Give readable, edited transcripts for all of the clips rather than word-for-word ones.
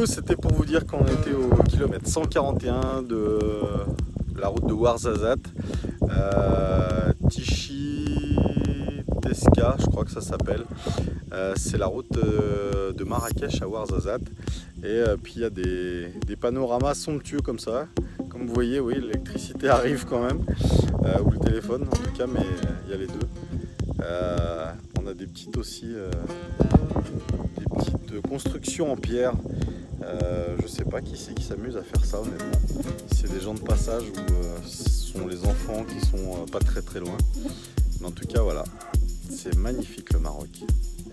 nous, c'était pour vous dire qu'on était au kilomètre 141 de la route de Ouarzazate, Tichy Tesca, je crois que ça s'appelle. C'est la route de Marrakech à Ouarzazate. Et puis il y a des panoramas somptueux comme ça. Comme vous voyez, oui, l'électricité arrive quand même, ou le téléphone en tout cas, mais il y a les deux. On a des petites aussi, des petites constructions en pierre. Je sais pas qui c'est qui s'amuse à faire ça honnêtement. C'est des gens de passage ou ce sont les enfants qui sont pas très loin. Mais en tout cas voilà, c'est magnifique le Maroc.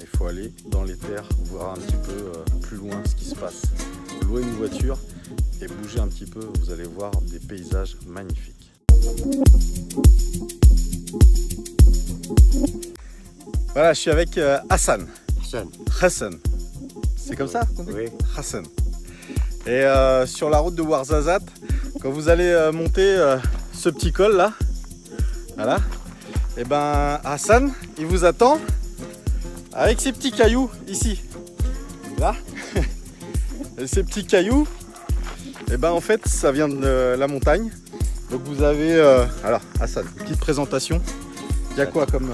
Il faut aller dans les terres, voir un petit peu plus loin ce qui se passe. Louer une voiture et bouger un petit peu, vous allez voir des paysages magnifiques. Voilà, je suis avec Hassan. Hassan. C'est comme ça qu'on dit ? Oui. Hassan. Et sur la route de Ouarzazate, quand vous allez monter ce petit col là, voilà, et ben Hassan, il vous attend avec ces petits cailloux ici. Là, et ces petits cailloux, et ben en fait ça vient de la montagne. Donc vous avez, alors Hassan, petite présentation. Il y a quoi comme,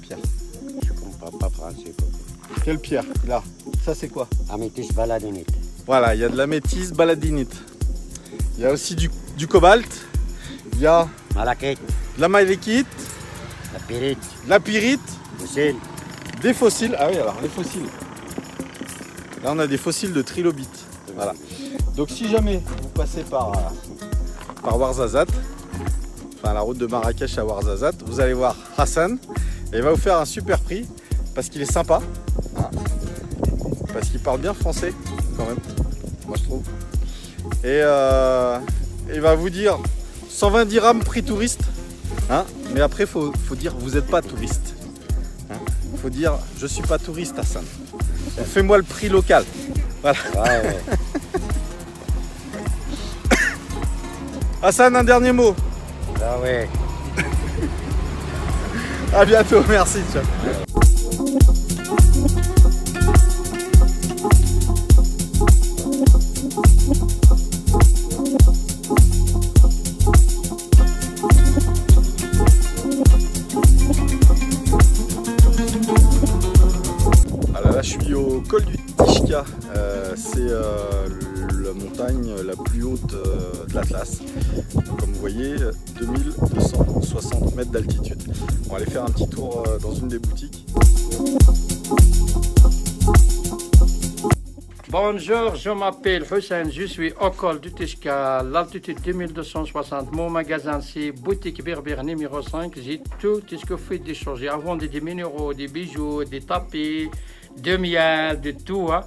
pierre? Je comprends pas français. Quelle pierre? Là, ça c'est quoi? Améthyste baladinite. Voilà, il y a de l'améthyste baladinite. Il y a aussi du cobalt. Il y a Malachite, de la malachite, la pyrite, de la pyrite, fossile. des fossiles. Ah oui, alors les fossiles. Là, on a des fossiles de trilobites. Voilà. Donc si jamais vous passez par Ouarzazate, enfin la route de Marrakech à Ouarzazate, vous allez voir Hassan et il va vous faire un super prix parce qu'il est sympa, hein, parce qu'il parle bien français quand même, moi je trouve. Et il va vous dire 120 dirhams prix touriste, hein, mais après faut dire vous n'êtes pas touriste. Hein, faut dire je suis pas touriste Hassan. Fais-moi le prix local. Voilà. Ah ouais. Hassan, un dernier mot. Ah ouais. À bientôt, merci. Ciao. Alors là, je suis au col du Tishka. C'est la montagne la plus haute de l'Atlas. Comme vous voyez, 2260 mètres d'altitude. On va aller faire un petit tour dans une des boutiques. Bonjour, je m'appelle Hussein, je suis au col du Tishka, l'altitude 2260. Mon magasin c'est boutique Berbère numéro 5. J'ai tout ce que vous faites des choses. J'ai vendu des minéraux, des bijoux, des tapis, de miel, de tout. Hein.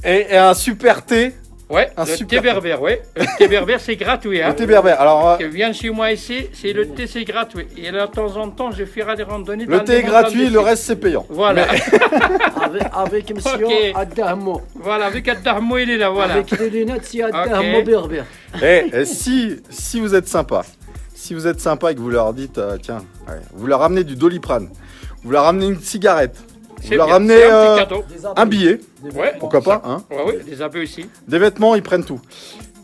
Et un super thé. Ouais, le thé berbère, oui. Le thé berbère, c'est gratuit. Hein. Le thé berbère. Alors, viens chez moi ici, c'est le thé, c'est gratuit. Et là, de temps en temps, je ferai des randonnées. Le thé est gratuit, le reste c'est payant. Voilà. Mais... avec monsieur Okay. Adahmo. Voilà, avec Adahmo, il est là, voilà. Avec les lunettes, c'est Adahmo berbère. Et si vous êtes sympa, et que vous leur dites, tiens, ouais, vous leur ramenez du Doliprane, vous leur ramenez une cigarette, vous leur ramenez un billet, ouais, pourquoi pas, hein. Ouais, oui, des habits aussi. Des vêtements, ils prennent tout.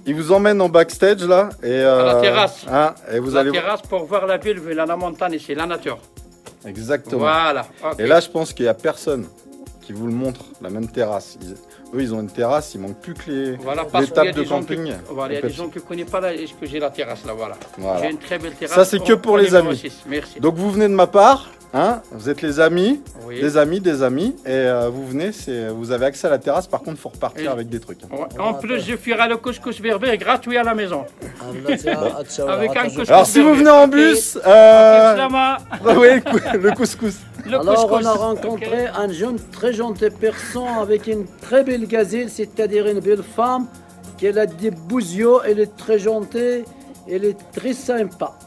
Ils vous emmènent en backstage là et à la terrasse. Hein, et vous la allez terrasse pour voir la ville, la montagne, c'est la nature. Exactement. Voilà. Okay. Et là, je pense qu'il n'y a personne qui vous le montre, la même terrasse. Eux, ils ont une terrasse, il manque plus que les tables de camping. Voilà, il y a des gens qui ne connaissent pas là, est-ce que j'ai la terrasse là, voilà. J'ai une très belle terrasse. Ça, c'est que pour les amis. 6. Merci. Donc, vous venez de ma part, hein, vous êtes les amis, oui. des amis, et vous venez, vous avez accès à la terrasse, par contre, il faut repartir avec des trucs. Hein. Ouais. En plus, je ferai le couscous berbère gratuit à la maison. Avec un couscous. Alors, si vous venez en bus, oui, le couscous. Alors, on a rencontré un jeune, très gentil personne avec une très belle gazelle, c'est-à-dire une belle femme, qui a des beaux yeux, elle est très gentille, elle est très sympa.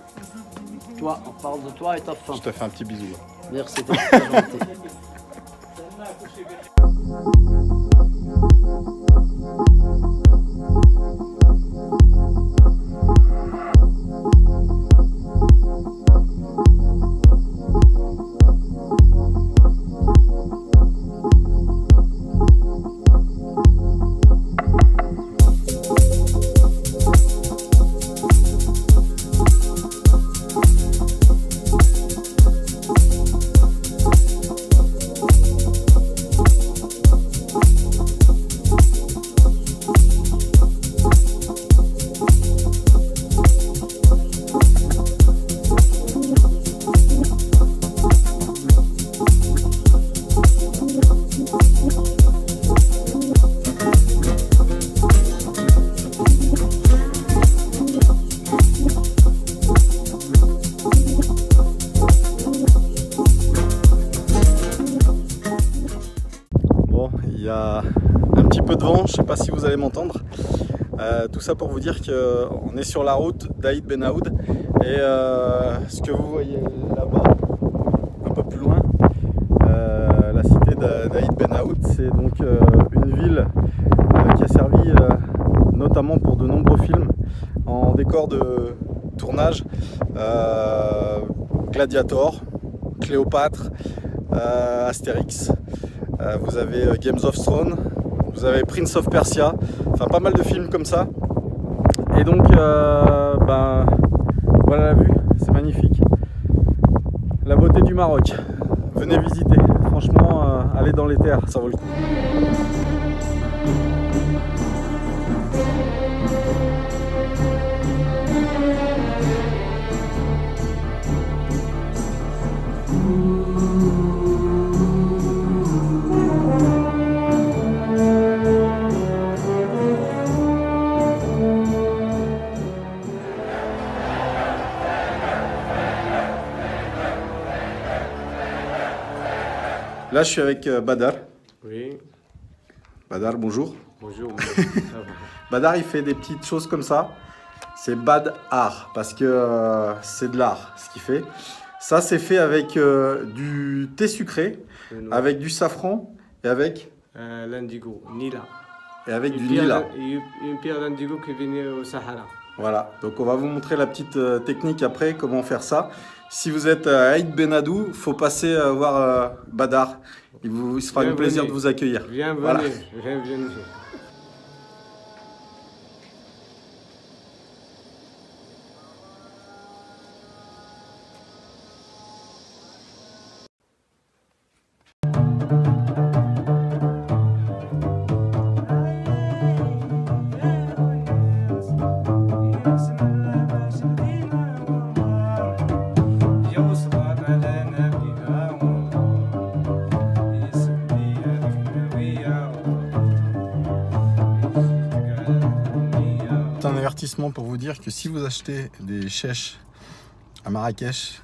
Toi, on parle de toi et ta femme. Je te fais un petit bisou. Merci, t'es très gentil. a un petit peu de vent, je ne sais pas si vous allez m'entendre. Tout ça pour vous dire qu'on est sur la route d'Aïd Ben Aoud et ce que vous voyez là-bas, un peu plus loin, la cité d'Aïd Ben Aoud, c'est donc une ville qui a servi notamment pour de nombreux films en décor de tournage, Gladiator, Cléopâtre, Astérix, vous avez Games of Thrones, vous avez Prince of Persia, enfin pas mal de films comme ça. Et donc voilà la vue, c'est magnifique. La beauté du Maroc, venez visiter, franchement allez dans les terres, ça vaut le coup. Là, je suis avec Badar. Oui, Badar, bonjour. bonjour. Badar, il fait des petites choses comme ça. C'est Bad Art, parce que c'est de l'art, ce qu'il fait. Ça, c'est fait avec du thé sucré, avec du safran et avec L'indigo, Nila. du lilas. Une pierre d'indigo qui venait au Sahara. Voilà, donc on va vous montrer la petite technique après, comment faire ça. Si vous êtes à Aïd Ben Aoud, il faut passer voir Badar. Il se fera un plaisir de vous accueillir. Bienvenue, Voilà. bienvenue. Un avertissement pour vous dire que si vous achetez des chèches à Marrakech,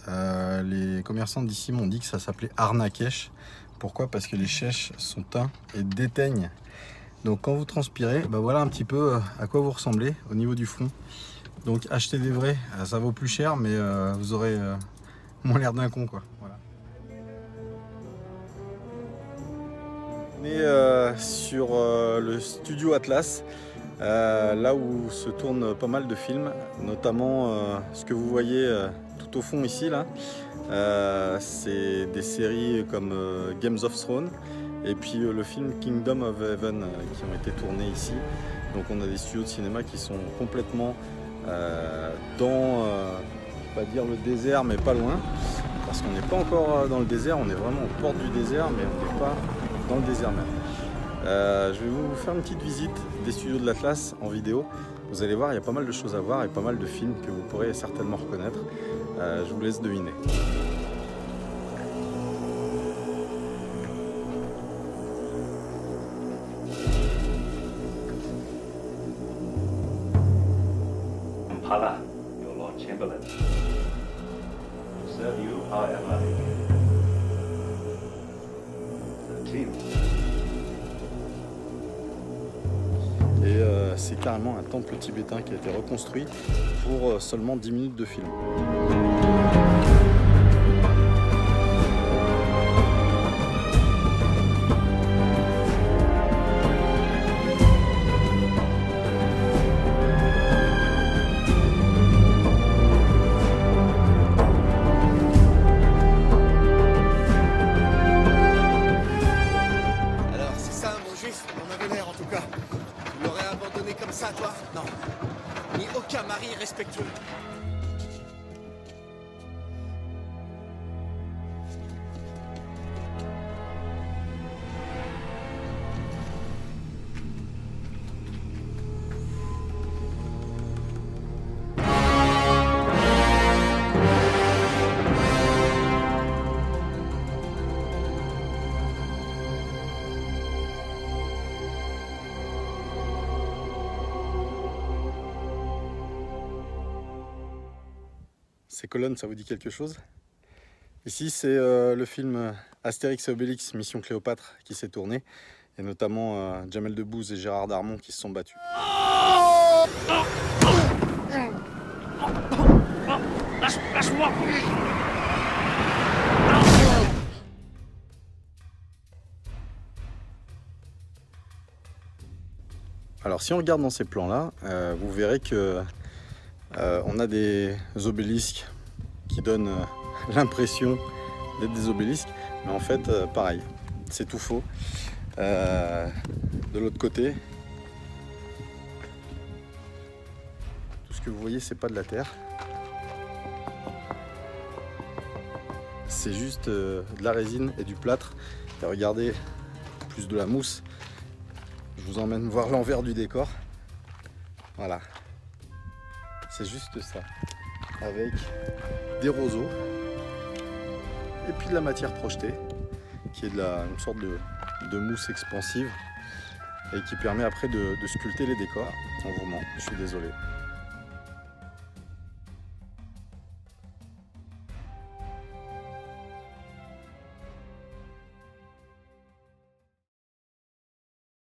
les commerçants d'ici m'ont dit que ça s'appelait arnakesh. Pourquoi? Parce que les chèches sont teints et déteignent. Donc quand vous transpirez, voilà un petit peu à quoi vous ressemblez au niveau du front. Donc acheter des vrais, ça vaut plus cher, mais vous aurez moins l'air d'un con, quoi. Voilà. On est sur le studio Atlas. Là où se tournent pas mal de films, notamment ce que vous voyez tout au fond ici, là, c'est des séries comme Games of Thrones et puis le film Kingdom of Heaven qui ont été tournés ici. Donc on a des studios de cinéma qui sont complètement dans, on va dire le désert, mais pas loin, parce qu'on n'est pas encore dans le désert, on est vraiment aux portes du désert, mais on n'est pas dans le désert même. Je vais vous faire une petite visite des studios de l'Atlas en vidéo. Vous allez voir, il y a pas mal de choses à voir et pas mal de films que vous pourrez certainement reconnaître. Je vous laisse deviner. Pala, your Lord Chamberlain. To serve you, however, the team. Et c'est carrément un temple tibétain qui a été reconstruit pour seulement 10 minutes de film. Alors, c'est ça, mon juif? On avait l'air en tout cas. Tu l'aurais abandonné comme ça, toi? Non. Ni aucun mari respectueux. Ces colonnes, ça vous dit quelque chose? Ici, c'est le film Astérix et Obélix, Mission Cléopâtre, qui s'est tourné. et notamment Jamel Debbouze et Gérard Darmon qui se sont battus. Alors si on regarde dans ces plans-là, vous verrez que on a des obélisques qui donnent l'impression d'être des obélisques, mais en fait pareil, c'est tout faux. De l'autre côté, tout ce que vous voyez, c'est pas de la terre, c'est juste de la résine et du plâtre. Et regardez, plus de la mousse. Je vous emmène voir l'envers du décor. Voilà, c'est juste ça, avec des roseaux et puis de la matière projetée, qui est une sorte de mousse expansive et qui permet après de sculpter les décors. On vous ment, je suis désolé.